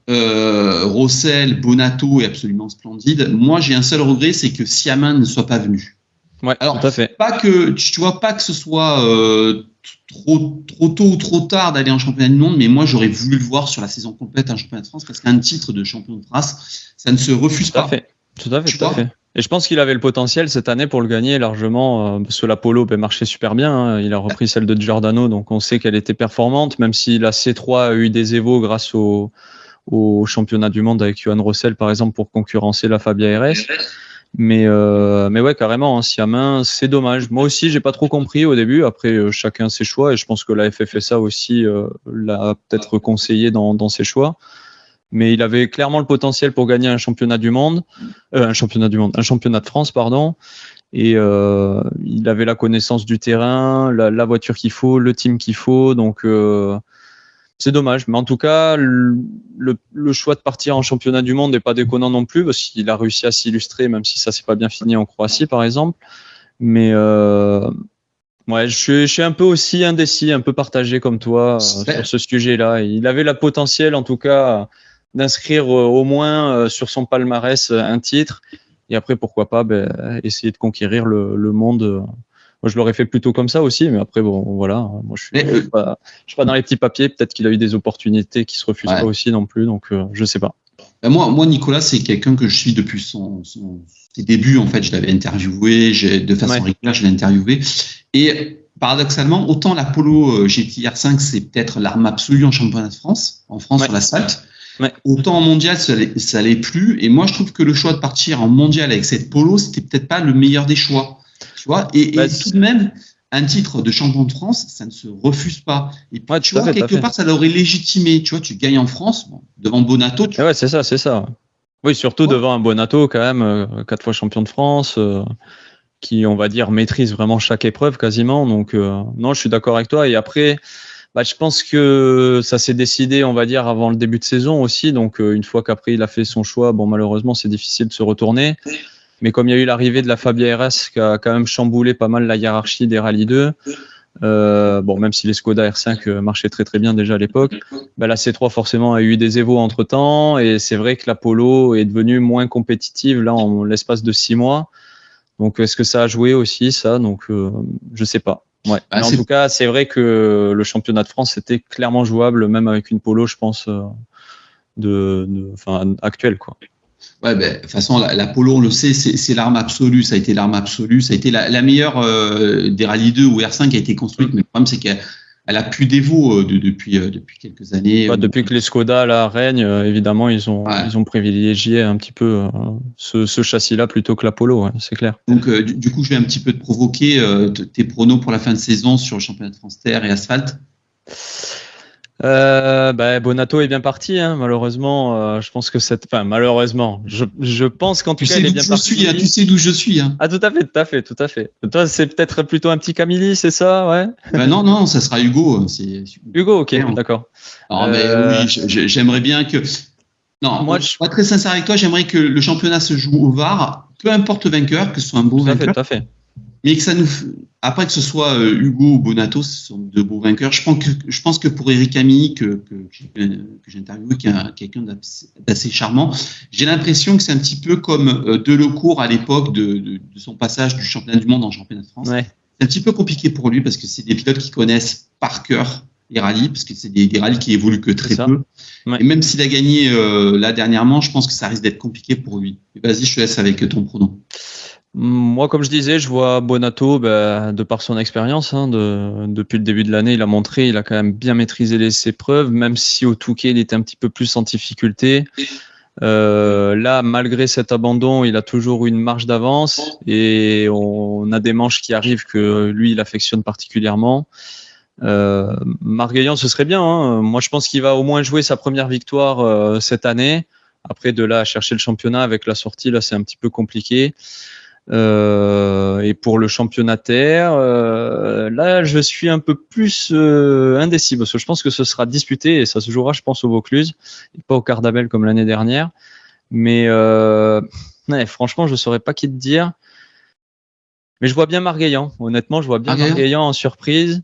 Rossel, Bonato est absolument splendide. Moi j'ai un seul regret, c'est que Siamin ne soit pas venu. Ouais, alors, tout à fait. pas que ce soit trop tôt ou trop tard d'aller en championnat du monde, mais moi j'aurais voulu le voir sur la saison complète en championnat de France, parce qu'un titre de champion de France, ça ne se refuse pas. Tout à fait. Et je pense qu'il avait le potentiel cette année pour le gagner largement, parce que la Polo marchait super bien. Hein. Il a repris celle de Giordano, donc on sait qu'elle était performante, même si la C3 a eu des évos grâce au championnat du monde avec Johan Rossel, par exemple, pour concurrencer la Fabia RS. Mais ouais, carrément, Siamin, c'est dommage. Moi aussi, j'ai pas trop compris au début. Après, chacun ses choix, et je pense que la FFSA aussi l'a peut-être conseillé dans ses choix. Mais il avait clairement le potentiel pour gagner un championnat de France, pardon. Et il avait la connaissance du terrain, la voiture qu'il faut, le team qu'il faut. Donc c'est dommage. Mais en tout cas, le choix de partir en championnat du monde n'est pas déconnant non plus, parce qu'il a réussi à s'illustrer, même si ça s'est pas bien fini en Croatie, par exemple. Mais ouais, je suis un peu aussi indécis, un peu partagé comme toi sur ce sujet-là. Il avait la potentiel, en tout cas, d'inscrire au moins sur son palmarès un titre. Et après, pourquoi pas essayer de conquérir le monde. Moi, je l'aurais fait plutôt comme ça aussi, mais après, bon, voilà. Moi, je suis pas dans les petits papiers. Peut-être qu'il a eu des opportunités qui se refusent pas aussi non plus. Donc, je sais pas. Moi, Nicolas, c'est quelqu'un que je suis depuis ses débuts. En fait, je l'avais interviewé, de façon régulière, je l'ai interviewé. Et paradoxalement, autant la Polo GTR5, c'est peut-être l'arme absolue en championnat de France, sur l'asphalte. Ouais. Autant en mondial, ça l'est plus. Et moi, je trouve que le choix de partir en mondial avec cette Polo, c'était peut-être pas le meilleur des choix. Tu vois, et tout de même, un titre de champion de France, ça ne se refuse pas. Et puis, tu vois, quelque part, ça l'aurait légitimé. Tu vois, tu gagnes en France, devant Bonato. Ouais, c'est ça. Oui, surtout devant un Bonato, quand même, 4 fois champion de France, qui, on va dire, maîtrise vraiment chaque épreuve quasiment. Donc, non, je suis d'accord avec toi. Et après, je pense que ça s'est décidé, on va dire, avant le début de saison aussi. Donc, une fois qu'après il a fait son choix, malheureusement, c'est difficile de se retourner. Mais comme il y a eu l'arrivée de la Fabia RS qui a quand même chamboulé pas mal la hiérarchie des Rallye 2, même si les Skoda R5 marchaient très très bien déjà à l'époque, la C3 forcément a eu des évos entre temps, et c'est vrai que la Polo est devenue moins compétitive là en l'espace de 6 mois. Donc est-ce que ça a joué aussi ça? Donc je sais pas. Ouais. Mais en tout cas, c'est vrai que le championnat de France était clairement jouable, même avec une Polo, je pense, actuelle, quoi. Ouais, de toute façon, la Polo, on le sait, c'est l'arme absolue. Ça a été l'arme absolue. Ça a été la meilleure des Rallye 2 ou R5 qui a été construite. Mais le problème, c'est qu'elle a plus d'évo depuis quelques années. Depuis que les Skoda là règnent, évidemment, ils ont privilégié un petit peu ce châssis-là plutôt que la Polo, c'est clair. Donc, du coup, je vais un petit peu te provoquer tes pronos pour la fin de saison sur le championnat de France Terre et Asphalte. Bonato est bien parti, hein, malheureusement. Je pense que malheureusement, je pense qu'en tout cas, il est bien parti. Tu sais d'où je suis. Hein. Ah, tout à fait. Toi, c'est peut-être plutôt un petit Camille, c'est ça, ouais? Non, ça sera Hugo. Hugo, ok, d'accord. Mais oui, j'aimerais bien que. Non, moi, je suis très sincère avec toi. J'aimerais que le championnat se joue au VAR, peu importe le vainqueur, que ce soit un beau vainqueur. Tout à fait. Mais que ça nous, après que ce soit Hugo ou Bonato, ce sont de beaux vainqueurs. Je pense que pour Eric Camille, que j'ai interviewé, qui est quelqu'un d'assez charmant, j'ai l'impression que c'est un petit peu comme Delecourt à l'époque de son passage du championnat du monde en championnat de France. Ouais. C'est un petit peu compliqué pour lui parce que c'est des pilotes qui connaissent par cœur les rallyes, parce que c'est des rallyes qui évoluent que très peu. Ouais. Et même s'il a gagné là dernièrement, je pense que ça risque d'être compliqué pour lui. Vas-y, je te laisse avec ton pronom. Moi, comme je disais, je vois Bonato, de par son expérience, depuis le début de l'année, il a montré, il a quand même bien maîtrisé les épreuves, même si au Touquet, il était un petit peu plus en difficulté. Là, malgré cet abandon, il a toujours une marge d'avance et on a des manches qui arrivent que lui, il affectionne particulièrement. Margueillan, ce serait bien. Hein. Moi, je pense qu'il va au moins jouer sa première victoire cette année. Après, de là à chercher le championnat avec la sortie, là, c'est un petit peu compliqué. Et pour le championnat terre, là, je suis un peu plus indécis parce que je pense que ce sera disputé et ça se jouera, je pense, au Vaucluse et pas au Cardabel comme l'année dernière. Mais franchement, je saurais pas qui te dire. Mais je vois bien Margueillan. Honnêtement, je vois bien Margueillan en surprise.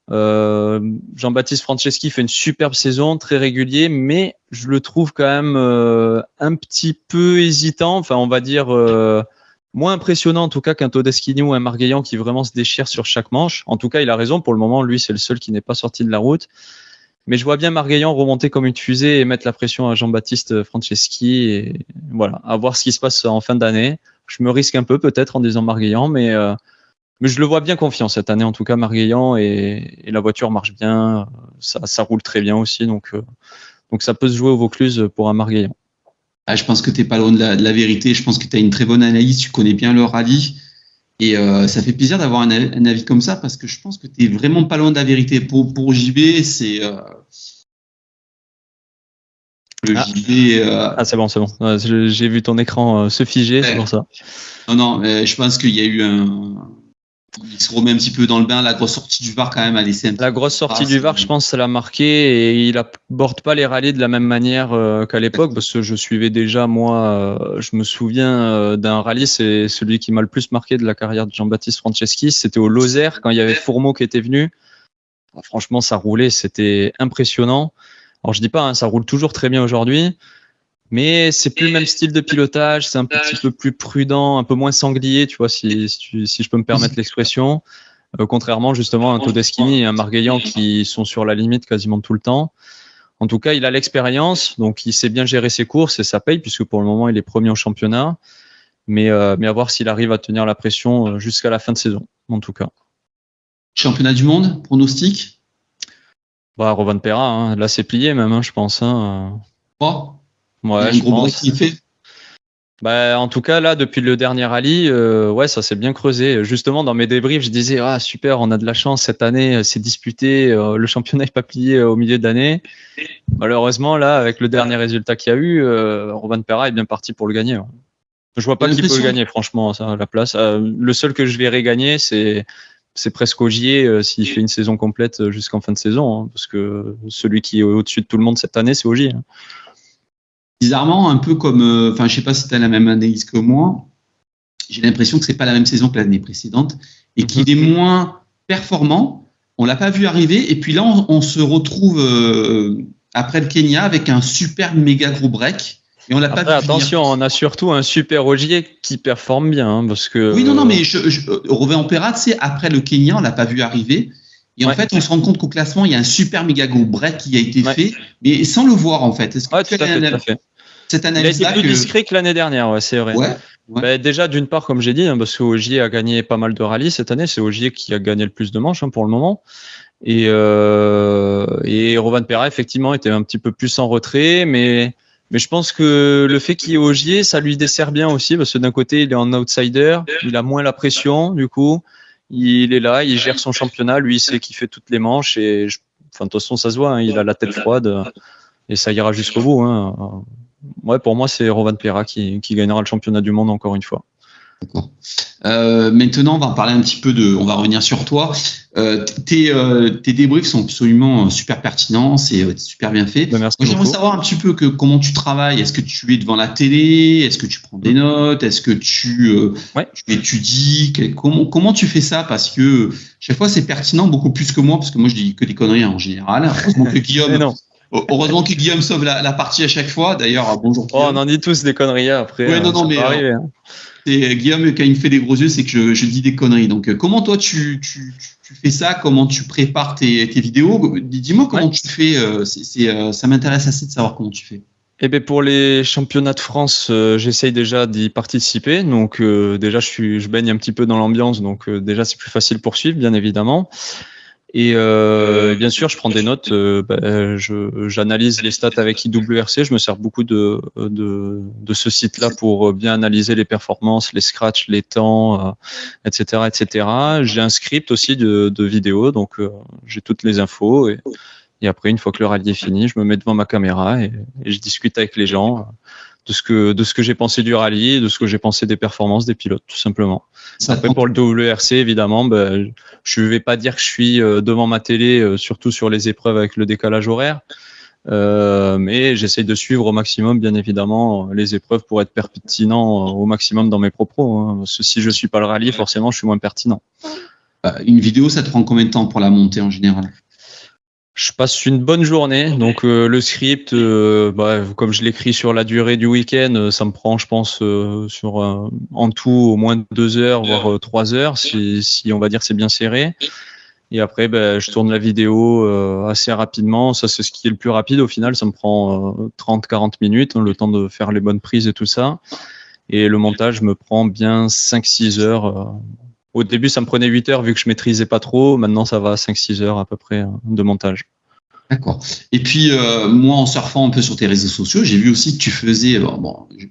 Jean-Baptiste Franceschi fait une superbe saison, très régulier, mais je le trouve quand même un petit peu hésitant. Enfin, on va dire moins impressionnant en tout cas qu'un Todeschini ou un Margueillan qui vraiment se déchire sur chaque manche. En tout cas, il a raison. Pour le moment, lui, c'est le seul qui n'est pas sorti de la route. Mais je vois bien Margueillan remonter comme une fusée et mettre la pression à Jean-Baptiste Franceschi. Et voilà, à voir ce qui se passe en fin d'année. Je me risque un peu peut-être en disant Margueillan, mais je le vois bien confiant cette année, en tout cas, Margueillan, et la voiture marche bien, ça roule très bien aussi, donc ça peut se jouer au Vaucluse pour un Margueillan. Ah, je pense que tu n'es pas loin de la vérité, je pense que tu as une très bonne analyse, tu connais bien le rallye, et ça fait plaisir d'avoir un avis comme ça, parce que je pense que tu n'es vraiment pas loin de la vérité. Pour JB, c'est... JB... Ah, c'est bon. J'ai vu ton écran se figer, c'est pour ça. Non, je pense qu'il y a eu il se remet un petit peu dans le bain. La grosse sortie du VAR, quand même, a laissé un petit peu. La grosse sortie du VAR, je pense, ça l'a marqué et il aborde pas les rallyes de la même manière qu'à l'époque parce que je suivais déjà, moi, je me souviens d'un rallye, c'est celui qui m'a le plus marqué de la carrière de Jean-Baptiste Franceschi. C'était au Lozère quand il y avait Fourmeau qui était venu. Franchement, ça roulait, c'était impressionnant. Alors, je dis pas, ça roule toujours très bien aujourd'hui. Mais c'est plus le même style de pilotage, c'est un petit peu plus prudent, un peu moins sanglier, tu vois, si je peux me permettre l'expression. Contrairement justement à un Todeschini et un Margueillan qui sont sur la limite quasiment tout le temps. En tout cas, il a l'expérience, donc il sait bien gérer ses courses et ça paye puisque pour le moment il est premier au championnat. Mais à voir s'il arrive à tenir la pression jusqu'à la fin de saison, en tout cas. Championnat du monde, pronostic? Rovanperä, là c'est plié même, je pense. Ouais, je pense. En tout cas, là, depuis le dernier rallye, ça s'est bien creusé. Justement, dans mes débriefs, je disais, super, on a de la chance cette année, c'est disputé, le championnat n'est pas plié au milieu d'année. Malheureusement, là, avec le dernier résultat qu'il y a eu, Rovanperä est bien parti pour le gagner. Je vois pas qui peut le gagner, franchement, ça, à la place. Le seul que je verrai gagner, c'est presque Ogier s'il fait une saison complète jusqu'en fin de saison, parce que celui qui est au-dessus de tout le monde cette année, c'est Ogier. Bizarrement, un peu comme, je sais pas si tu as la même analyse que moi, j'ai l'impression que c'est pas la même saison que l'année précédente et qu'il est moins performant. On l'a pas vu arriver et puis là, on se retrouve après le Kenya avec un super méga gros break et on l'a pas vu. Attention, on a surtout un super Ogier qui performe bien parce que. Oui, non, mais Rovanperä, c'est après le Kenya, on l'a pas vu arriver. Et en fait, on se rend compte qu'au classement, il y a un super méga gros break qui a été fait, mais sans le voir en fait. Est-ce que tout à fait. Cette il a été plus discret que l'année dernière, c'est vrai. Ouais. Déjà, d'une part, comme j'ai dit, parce que Ogier a gagné pas mal de rallyes cette année, c'est Ogier qui a gagné le plus de manches pour le moment. Et Rovanperä, effectivement, était un petit peu plus en retrait, mais je pense que le fait qu'il y ait Ogier, ça lui dessert bien aussi, parce que d'un côté, il est en outsider, il a moins la pression, du coup. Il est là, il gère son championnat, lui il sait qu'il fait toutes les manches et Enfin, de toute façon, ça se voit, hein, il a la tête froide et ça ira jusqu'au bout. Hein. Ouais, pour moi, c'est Rovan Pera qui gagnera le championnat du monde encore une fois. D'accord. Maintenant, on va parler un petit peu on va revenir sur toi. Tes débriefs sont absolument super pertinents, c'est super bien fait. Ben, merci. J'aimerais savoir un petit peu comment tu travailles. Est-ce que tu es devant la télé? Est-ce que tu prends des notes? Est-ce que tu étudies? Comment tu fais ça? Parce que chaque fois, c'est pertinent beaucoup plus que moi, parce que moi, je dis que des conneries en général. Heureusement que Guillaume sauve la partie à chaque fois. D'ailleurs, bonjour Guillaume. On en dit tous des conneries après. Ouais, non, mais arriver, hein. Et Guillaume, quand il me fait des gros yeux, c'est que je dis des conneries. Donc, comment toi, tu fais ça? Comment tu prépares tes vidéos? Dis-moi comment tu fais. Ça m'intéresse assez de savoir comment tu fais. Eh ben pour les championnats de France, j'essaye déjà d'y participer. Donc, déjà, je baigne un petit peu dans l'ambiance. Donc, déjà, c'est plus facile pour suivre, bien évidemment. Et bien sûr, je prends des notes. J'analyse les stats avec IWRC. Je me sers beaucoup de ce site-là pour bien analyser les performances, les scratchs, les temps, etc., etc. J'ai un script aussi de vidéo, donc j'ai toutes les infos. Et après, une fois que le rallye est fini, je me mets devant ma caméra et je discute avec les gens de ce que j'ai pensé du rallye, de ce que j'ai pensé des performances des pilotes, tout simplement. Après, pour le WRC, évidemment, je vais pas dire que je suis devant ma télé, surtout sur les épreuves avec le décalage horaire, mais j'essaye de suivre au maximum, bien évidemment, les épreuves pour être pertinent au maximum dans mes propos. Hein. Parce que si je suis pas le rallye, forcément, je suis moins pertinent. Une vidéo, ça te prend combien de temps pour la monter en général? Je passe une bonne journée, donc le script, comme je l'écris sur la durée du week-end, ça me prend, je pense, en tout au moins 2 heures, voire 3 heures, si on va dire c'est bien serré. Et après, je tourne la vidéo assez rapidement. Ça, c'est ce qui est le plus rapide. Au final, ça me prend 30-40 minutes, le temps de faire les bonnes prises et tout ça. Et le montage me prend bien 5-6 heures. Au début, ça me prenait 8 heures vu que je maîtrisais pas trop. Maintenant, ça va à 5-6 heures à peu près de montage. D'accord. Et puis, moi, en surfant un peu sur tes réseaux sociaux, j'ai vu aussi que tu faisais...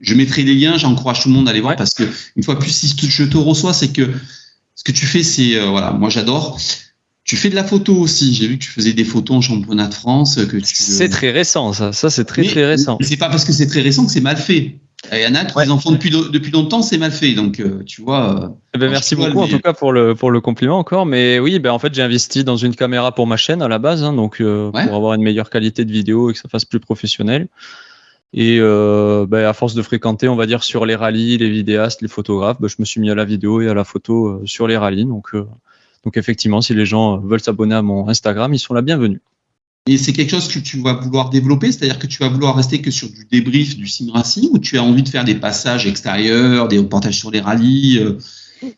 je mettrai les liens, j'encourage tout le monde à aller voir parce que, une fois plus, si je te reçois, c'est que ce que tu fais, c'est... moi, j'adore. Tu fais de la photo aussi. J'ai vu que tu faisais des photos en championnat de France. C'est très récent, ça. Ça, c'est très récent. C'est pas parce que c'est très récent que c'est mal fait. Il y en a qui les en font depuis longtemps, c'est mal fait. Donc, tu vois. Merci beaucoup, en tout cas, pour le compliment encore. Mais oui, en fait, j'ai investi dans une caméra pour ma chaîne à la base, hein, donc pour avoir une meilleure qualité de vidéo et que ça fasse plus professionnel. Et à force de fréquenter, on va dire, sur les rallyes, les vidéastes, les photographes, je me suis mis à la vidéo et à la photo sur les rallyes. Donc effectivement, si les gens veulent s'abonner à mon Instagram, ils sont la bienvenue. Et c'est quelque chose que tu vas vouloir développer, c'est-à-dire que tu vas vouloir rester que sur du débrief du sim racing ou tu as envie de faire des passages extérieurs, des reportages sur les rallyes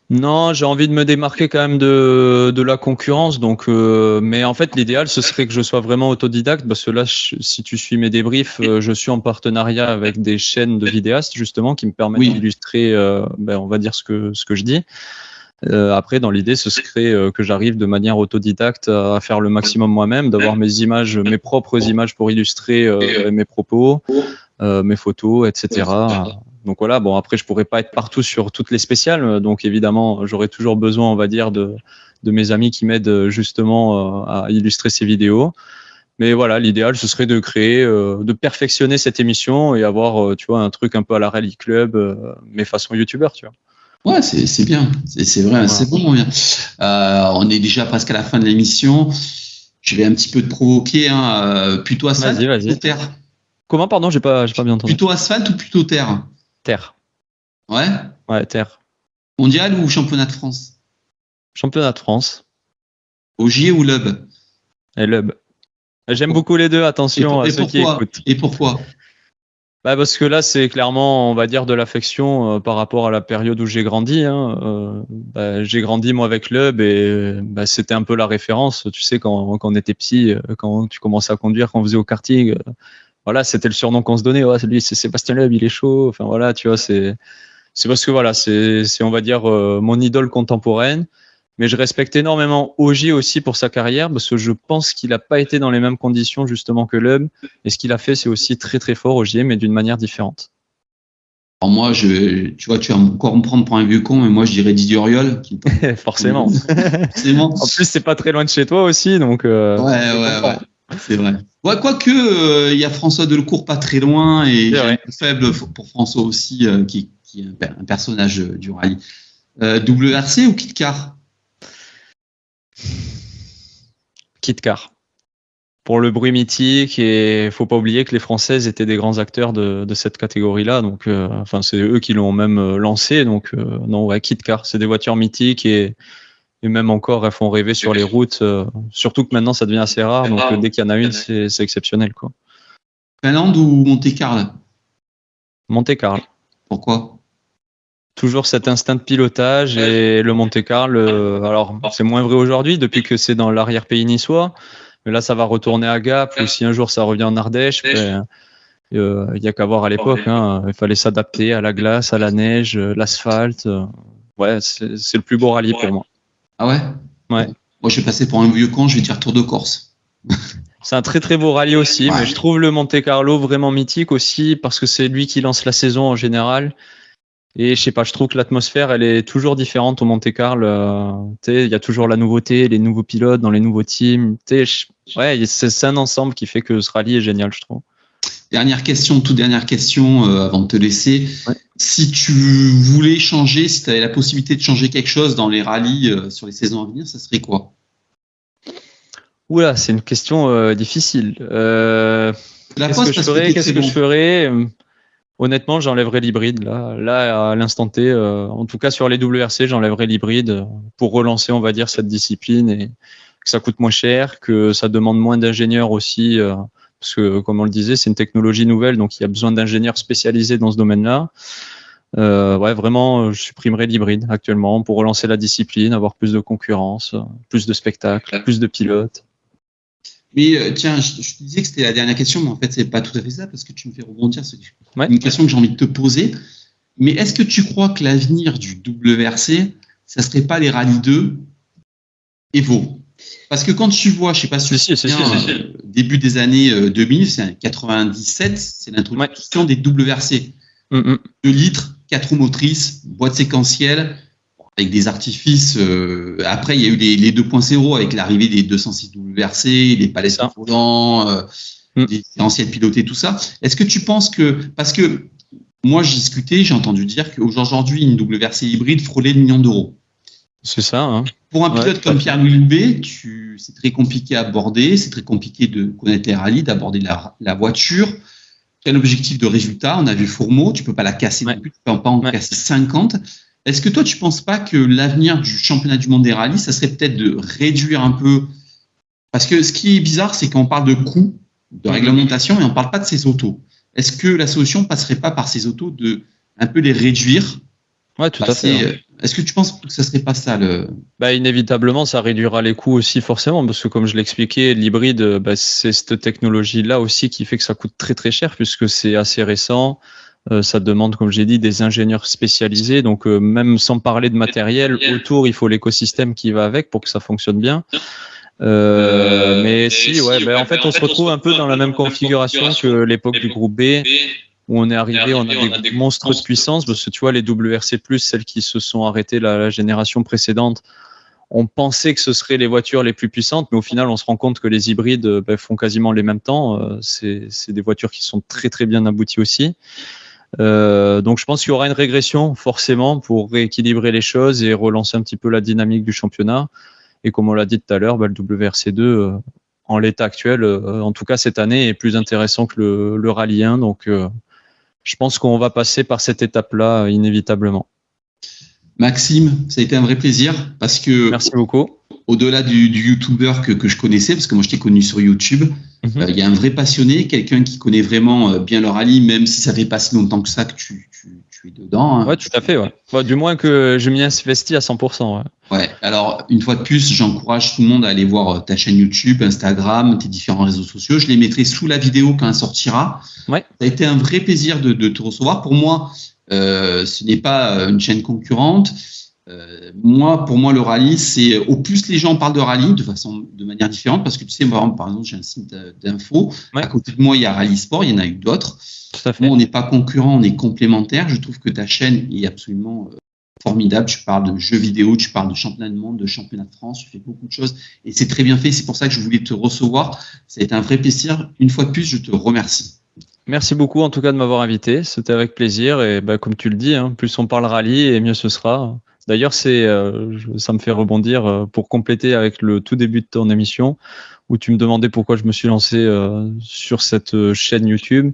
Non, j'ai envie de me démarquer quand même de la concurrence. Donc, mais en fait, l'idéal, ce serait que je sois vraiment autodidacte, parce que là, si tu suis mes débriefs, je suis en partenariat avec des chaînes de vidéastes justement qui me permettent d'illustrer, on va dire ce que je dis. Après, dans l'idée, ce serait que j'arrive de manière autodidacte à faire le maximum moi-même, d'avoir mes propres images pour illustrer mes propos, mes photos, etc. Donc voilà, après, je pourrais pas être partout sur toutes les spéciales, donc évidemment, j'aurais toujours besoin, on va dire, de mes amis qui m'aident justement à illustrer ces vidéos. Mais voilà, l'idéal, ce serait de créer, de perfectionner cette émission et avoir, tu vois, un truc un peu à la Rally Club, mais façon YouTubeur, tu vois. Ouais, c'est bien, c'est vrai, voilà. C'est bon, bien. On est déjà presque à la fin de l'émission. Je vais un petit peu te provoquer, plutôt asphalte ou plutôt terre? Comment, pardon, j'ai pas bien entendu. Plutôt asphalte ou plutôt terre? Terre. Ouais? Ouais, terre. Mondial ou championnat de France? Championnat de France. Ogier ou Lub? Et Lub. J'aime beaucoup les deux, attention à ceux qui écoutent. Et pourquoi? Parce que là, c'est clairement, on va dire, de l'affection par rapport à la période où j'ai grandi. J'ai grandi, moi, avec Lub et c'était un peu la référence. Tu sais, quand on était petit, quand tu commençais à conduire, quand on faisait au karting, voilà, c'était le surnom qu'on se donnait. Ouais, lui, c'est Sébastien Lub, il est chaud. Enfin, voilà, tu vois, c'est parce que, voilà, c'est on va dire, mon idole contemporaine. Mais je respecte énormément Ogier aussi pour sa carrière parce que je pense qu'il n'a pas été dans les mêmes conditions justement que Lub. Et ce qu'il a fait, c'est aussi très très fort Ogier, mais d'une manière différente. Alors moi, tu vas encore me prendre pour un vieux con, mais moi je dirais Didier Auriol. Forcément. Forcément. En plus, c'est pas très loin de chez toi aussi, donc. Ouais. C'est vrai. Ouais, quoique il y a François Delecourt pas très loin et j'ai un peu faible pour François aussi, qui est un personnage du rallye. WRC ou Kitcar? Kitcar. Pour le bruit mythique, et faut pas oublier que les Françaises étaient des grands acteurs de cette catégorie-là, donc c'est eux qui l'ont même lancé, donc non, ouais, Kitcar, c'est des voitures mythiques et même encore elles font rêver sur les routes, surtout que maintenant ça devient assez rare, donc dès qu'il y en a une, c'est exceptionnel, quoi. Finlande ou Monte-Carlo? Monte-Carlo. Pourquoi? Toujours cet instinct de pilotage, et le Monte-Carlo, alors c'est moins vrai aujourd'hui depuis que c'est dans l'arrière-pays niçois. Mais là, ça va retourner à Gap, ou si un jour ça revient en Ardèche, il y a qu'à voir à l'époque. Il fallait s'adapter à la glace, à la neige, l'asphalte. Ouais, c'est le plus beau rallye pour moi. Ah ouais? Ouais. Moi, je vais passer pour un vieux con, je vais dire Tour de Corse. C'est un très très beau rallye aussi, mais je trouve le Monte-Carlo vraiment mythique aussi, parce que c'est lui qui lance la saison en général. Et je sais pas, je trouve que l'atmosphère, elle est toujours différente au Monte-Carlo. Il y a toujours la nouveauté, les nouveaux pilotes dans les nouveaux teams. C'est un ensemble qui fait que ce rallye est génial, je trouve. Toute dernière question avant de te laisser. Ouais. Si tu voulais changer, si tu avais la possibilité de changer quelque chose dans les rallyes sur les saisons à venir, ça serait quoi? Oula, c'est une question difficile. Qu'est-ce que je ferais Honnêtement, j'enlèverais l'hybride. Là, à l'instant T, en tout cas sur les WRC, j'enlèverais l'hybride pour relancer, on va dire, cette discipline, et que ça coûte moins cher, que ça demande moins d'ingénieurs aussi, parce que, comme on le disait, c'est une technologie nouvelle, donc il y a besoin d'ingénieurs spécialisés dans ce domaine-là. Vraiment, je supprimerais l'hybride actuellement pour relancer la discipline, avoir plus de concurrence, plus de spectacles, plus de pilotes. Mais tiens, je te disais que c'était la dernière question, mais en fait, c'est pas tout à fait ça, parce que tu me fais rebondir sur une question que j'ai envie de te poser. Mais est-ce que tu crois que l'avenir du WRC, ça serait pas les Rallye 2 Evo? Parce que quand tu vois, je sais pas si début des années 2000, c'est 97, c'est l'introduction des WRC. 2 litres, 4 roues motrices, boîte séquentielle, avec des artifices. Après, il y a eu les 2.0 avec l'arrivée des 206 WRC, les palettes de volants, des différentiels pilotés, tout ça. Est-ce que tu penses que, parce que moi j'ai discuté, j'ai entendu dire qu'aujourd'hui une WRC hybride frôlait le million d'euros. C'est ça. Hein. Pour un pilote comme Pierre-Louis Loubet, c'est très compliqué à aborder, c'est très compliqué de connaître les rallyes, d'aborder la voiture. Quel objectif de résultat? On a vu Fourmeau, tu peux pas la casser non plus, tu peux pas en casser 50. Est-ce que toi, tu penses pas que l'avenir du championnat du monde des rallyes, ça serait peut-être de réduire un peu? Parce que ce qui est bizarre, c'est qu'on parle de coûts, de réglementation, et on parle pas de ces autos. Est-ce que la solution passerait pas par ces autos de un peu les réduire? Ouais, tout à fait. Est-ce que tu penses que ça serait pas ça le? Inévitablement, ça réduira les coûts aussi forcément, parce que comme je l'expliquais, l'hybride, c'est cette technologie-là aussi qui fait que ça coûte très très cher, puisque c'est assez récent. Ça demande, comme j'ai dit, des ingénieurs spécialisés. Donc, même sans parler de matériel, autour, il faut l'écosystème qui va avec pour que ça fonctionne bien. Mais si, en fait, on se retrouve un peu dans la même configuration que l'époque du groupe B, où on est arrivé, on a des monstres de puissance, parce que tu vois, les WRC+, celles qui se sont arrêtées la génération précédente, on pensait que ce seraient les voitures les plus puissantes, mais au final, on se rend compte que les hybrides font quasiment les mêmes temps. C'est des voitures qui sont très, très bien abouties aussi. Donc je pense qu'il y aura une régression forcément pour rééquilibrer les choses et relancer un petit peu la dynamique du championnat. Et comme on l'a dit tout à l'heure, le WRC2 en l'état actuel, en tout cas cette année, est plus intéressant que le Rallye 1. Donc je pense qu'on va passer par cette étape-là inévitablement. Maxime, ça a été un vrai plaisir parce que merci beaucoup. Au-delà du youtubeur que je connaissais, parce que moi je t'ai connu sur YouTube, il y a un vrai passionné, quelqu'un qui connaît vraiment bien le rallye, même si ça fait pas si longtemps que ça que tu es dedans. Hein. Ouais, tout à fait. Ouais. Du moins que je m'y investis à 100%. Ouais. Alors une fois de plus, j'encourage tout le monde à aller voir ta chaîne YouTube, Instagram, tes différents réseaux sociaux. Je les mettrai sous la vidéo quand elle sortira. Ouais. Ça a été un vrai plaisir de te recevoir. Pour moi, ce n'est pas une chaîne concurrente. Pour moi, le rallye, c'est au plus les gens parlent de rallye de manière différente, parce que tu sais, par exemple, j'ai un site d'info. Ouais. À côté de moi, il y a Rallye Sport, il y en a eu d'autres. Tout à fait. Moi, on n'est pas concurrents, on est complémentaires. Je trouve que ta chaîne est absolument formidable. Tu parles de jeux vidéo, tu parles de championnat de monde, de championnat de France, tu fais beaucoup de choses et c'est très bien fait. C'est pour ça que je voulais te recevoir. Ça a été un vrai plaisir. Une fois de plus, je te remercie. Merci beaucoup en tout cas de m'avoir invité. C'était avec plaisir et comme tu le dis, plus on parle rallye et mieux ce sera. D'ailleurs, ça me fait rebondir pour compléter avec le tout début de ton émission où tu me demandais pourquoi je me suis lancé sur cette chaîne YouTube.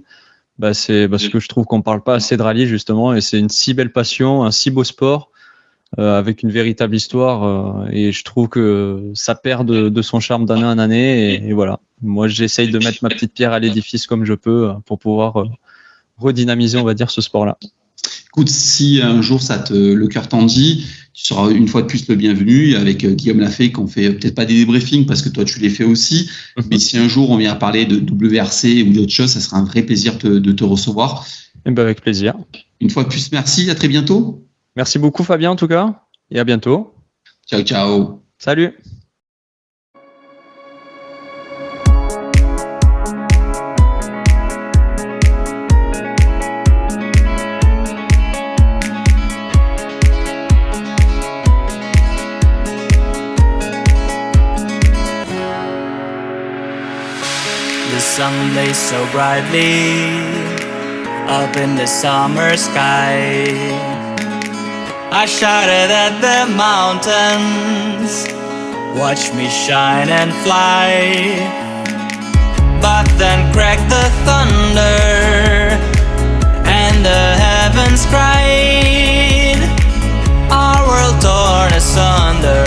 C'est parce que je trouve qu'on parle pas assez de rallye justement et c'est une si belle passion, un si beau sport avec une véritable histoire et je trouve que ça perd de son charme d'année en année et voilà. Moi, j'essaye de mettre ma petite pierre à l'édifice comme je peux pour pouvoir redynamiser, on va dire, ce sport-là. Écoute, si un jour le cœur t'en dit, tu seras une fois de plus le bienvenu avec Guillaume Lafay, qu'on fait peut-être pas des débriefings parce que toi tu les fais aussi, mais si un jour on vient parler de WRC ou d'autres choses, ça sera un vrai plaisir de te recevoir. Avec plaisir. Une fois de plus, merci, à très bientôt. Merci beaucoup Fabien en tout cas, et à bientôt. Ciao, ciao. Salut. The sun lays so brightly up in the summer sky. I shouted at the mountains, watch me shine and fly. But then cracked the thunder and the heavens cried. Our world torn asunder,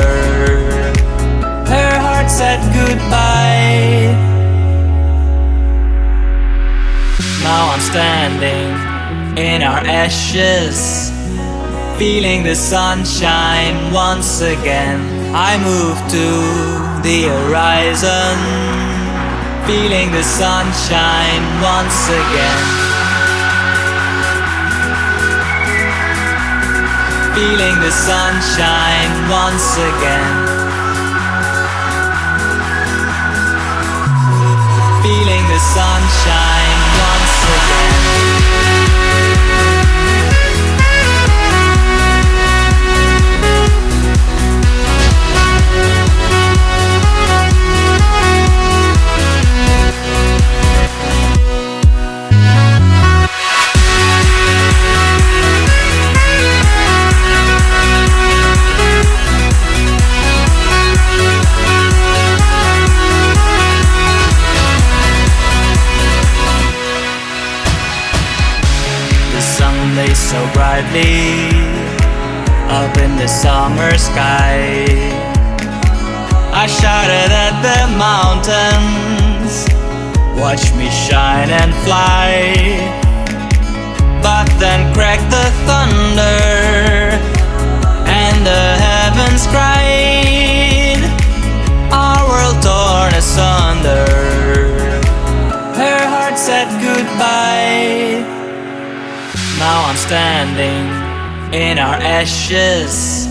her heart said goodbye. Now I'm standing in our ashes, feeling the sunshine once again. I move to the horizon, feeling the sunshine once again. Feeling the sunshine once again. Feeling the sunshine once again. So brightly up in the summer sky. I shouted at the mountains, watch me shine and fly. But then cracked the thunder and the heavens cried. Our world torn asunder, her heart said goodbye. Now I'm standing in our ashes,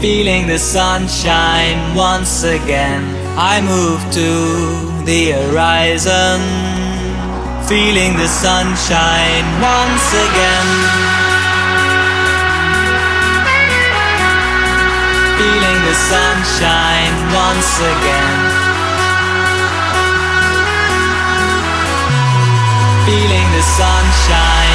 feeling the sunshine once again. I move to the horizon, feeling the sunshine once again. Feeling the sunshine once again. Feeling the sunshine